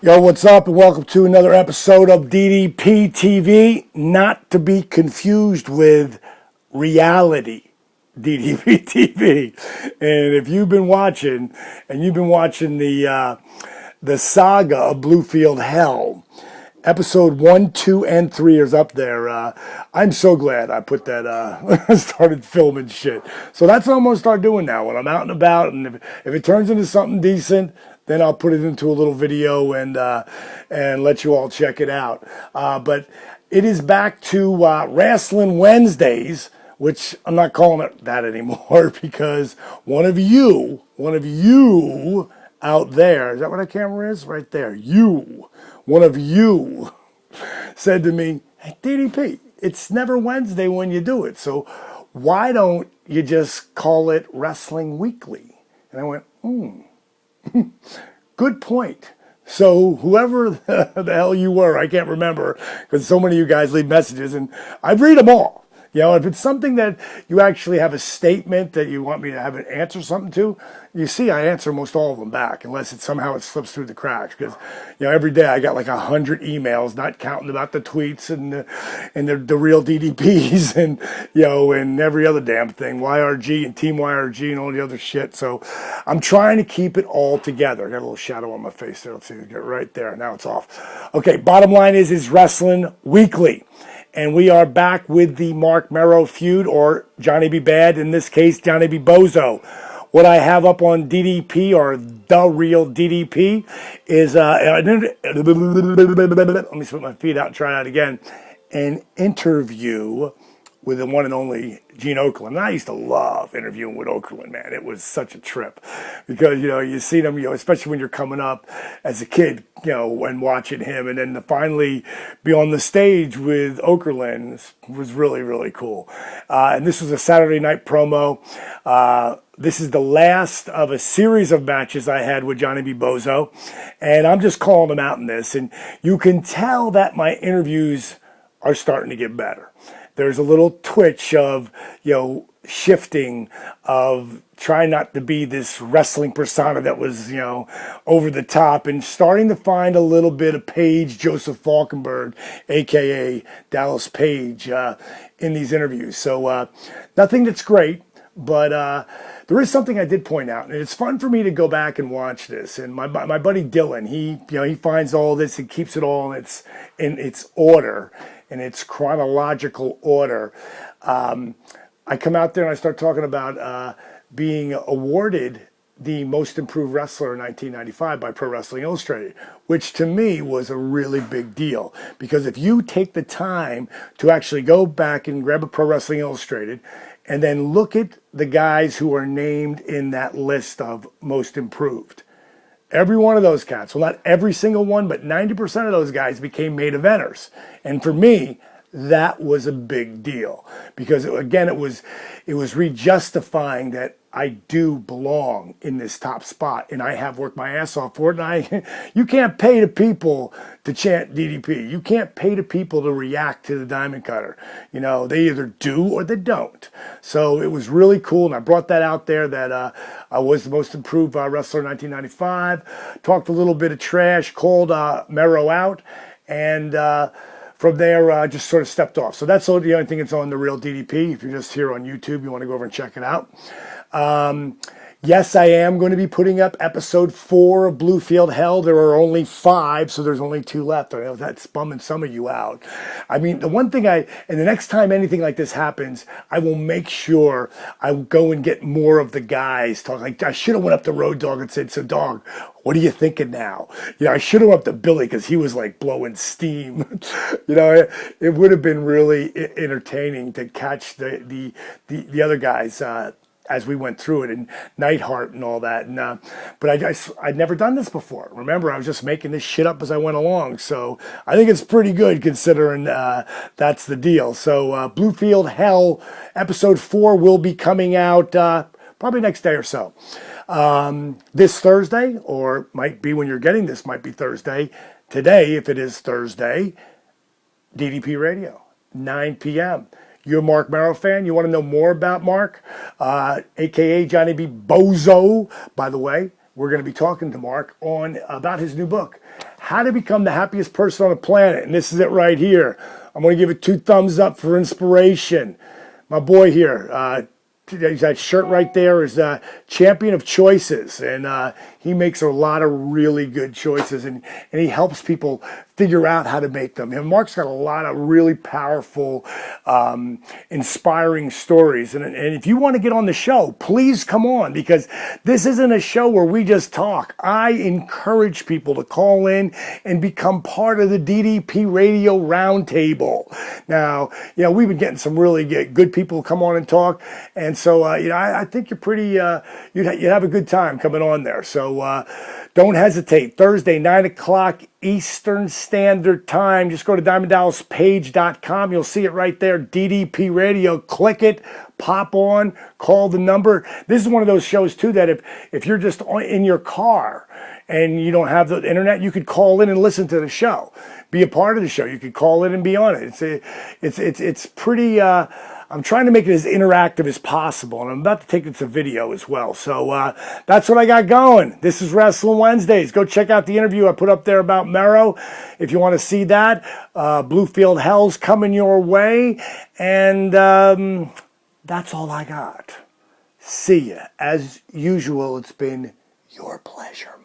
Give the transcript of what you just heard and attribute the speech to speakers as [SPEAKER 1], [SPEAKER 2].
[SPEAKER 1] Yo, what's up, and welcome to another episode of DDP TV, not to be confused with reality DDP TV. And if you've been watching, the saga of Bluefield Hell, episode 1, 2, and 3 is up there. I'm so glad I put that, started filming shit. So that's what I'm going to start doing now when I'm out and about. And if it turns into something decent, then I'll put it into a little video and let you all check it out. But it is back to Rasslin Wednesdays, which I'm not calling it that anymore because one of you out there, is that what that camera is? Right there. One of you said to me, "Hey, DDP, it's never Wednesday when you do it. So why don't you just call it Rasslin Weekly?" And I went, good point. So whoever the hell you were, I can't remember because so many of you guys leave messages and I read them all. You know, if it's something that you actually have a statement that you want me to have an answer something to, you see I answer most all of them back unless somehow it slips through the cracks. Because, you know, every day I got like 100 emails, not counting about the tweets and the real DDPs and, you know, and every other damn thing, YRG and Team YRG and all the other shit. So I'm trying to keep it all together. I got a little shadow on my face there. Let's see, get right there. Now it's off. Okay, bottom line is Rasslin Weekly. And we are back with the Mark Merrow feud, or Johnny B. Bad, in this case, Johnny B. Bozo. What I have up on DDP, or The Real DDP, is, let me put my feet out and try that again, an interview with the one and only Gene Okerlund. And I used to love interviewing with Okerlund, man. It was such a trip because, you know, you see them, you know, especially when you're coming up as a kid, you know, and watching him. And then to finally be on the stage with Okerlund was really, really cool. And this was a Saturday night promo. This is the last of a series of matches I had with Johnny B. Bozo. And I'm just calling him out in this. And you can tell that my interviews are starting to get better. There's a little twitch of, you know, shifting of trying not to be this wrestling persona that was, you know, over the top and starting to find a little bit of Paige Joseph Falkenberg, a.k.a. Dallas Page, in these interviews. So nothing that's great, but there is something I did point out, and it's fun for me to go back and watch this. And my buddy Dylan, he finds all this and keeps it all in its order. In its chronological order. I come out there and I start talking about being awarded the Most Improved Wrestler in 1995 by Pro Wrestling Illustrated, which to me was a really big deal. Because if you take the time to actually go back and grab a Pro Wrestling Illustrated and then look at the guys who are named in that list of Most Improved, every one of those cats, well, not every single one, but 90% of those guys became main eventers. And for me, that was a big deal because, again, it was re-justifying that I do belong in this top spot and I have worked my ass off for it. And you can't pay the people to chant DDP. You can't pay the people to react to the Diamond Cutter. You know, they either do or they don't. So it was really cool. And I brought that out there that I was the Most Improved Wrestler in 1995. Talked a little bit of trash, called Merrow out. And from there, I just sort of stepped off. So that's the only thing that's on The Real DDP. If you're just here on YouTube, you want to go over and check it out. Yes, I am going to be putting up episode 4 of Bluefield Hell. There are only 5, so there's only 2 left. I know that's bumming some of you out. I mean, the one thing and the next time anything like this happens, I will make sure I go and get more of the guys talk. Like, I should have went up to Road Dogg and said, "So, Dog, what are you thinking now?" You know, I should have went up to Billy because he was like blowing steam. You know, it would have been really entertaining to catch the other guys as we went through it, and Nightheart and all that. And but I'd never done this before. Remember, I was just making this shit up as I went along. So I think it's pretty good considering that's the deal. So Bluefield Hell episode 4 will be coming out probably next day or so. This Thursday, or might be when you're getting this, might be Thursday. Today, if it is Thursday, DDP Radio, 9 p.m. You're a Mark Merrow fan. You want to know more about Mark, a.k.a. Johnny B. Bozo. By the way, we're going to be talking to Mark about his new book, how to become the happiest person on the planet. And this is it right here. I'm going to give it 2 thumbs up for inspiration. My boy here, that shirt right there is Champion of Choices, and he makes a lot of really good choices, and he helps people figure out how to make them. And Mark's got a lot of really powerful, inspiring stories, and if you want to get on the show, please come on, because this isn't a show where we just talk. I encourage people to call in and become part of the DDP Radio Roundtable. Now, we've been getting some really good people come on and talk, and so I think you're pretty you'd have a good time coming on there. So don't hesitate. Thursday, 9 o'clock Eastern Standard Time. Just go to DiamondDallasPage.com. You'll see it right there, DDP Radio. Click it, pop on, call the number. This is one of those shows too that if you're just in your car and you don't have the internet, you could call in and listen to the show. Be a part of the show. You could call in and be on it. It's pretty. I'm trying to make it as interactive as possible, and I'm about to take it to video as well. So that's what I got going. This is Wrestling Wednesdays. Go check out the interview I put up there about Mero if you want to see that. Bluefield Hell's coming your way, and that's all I got. See ya. As usual, it's been your pleasure.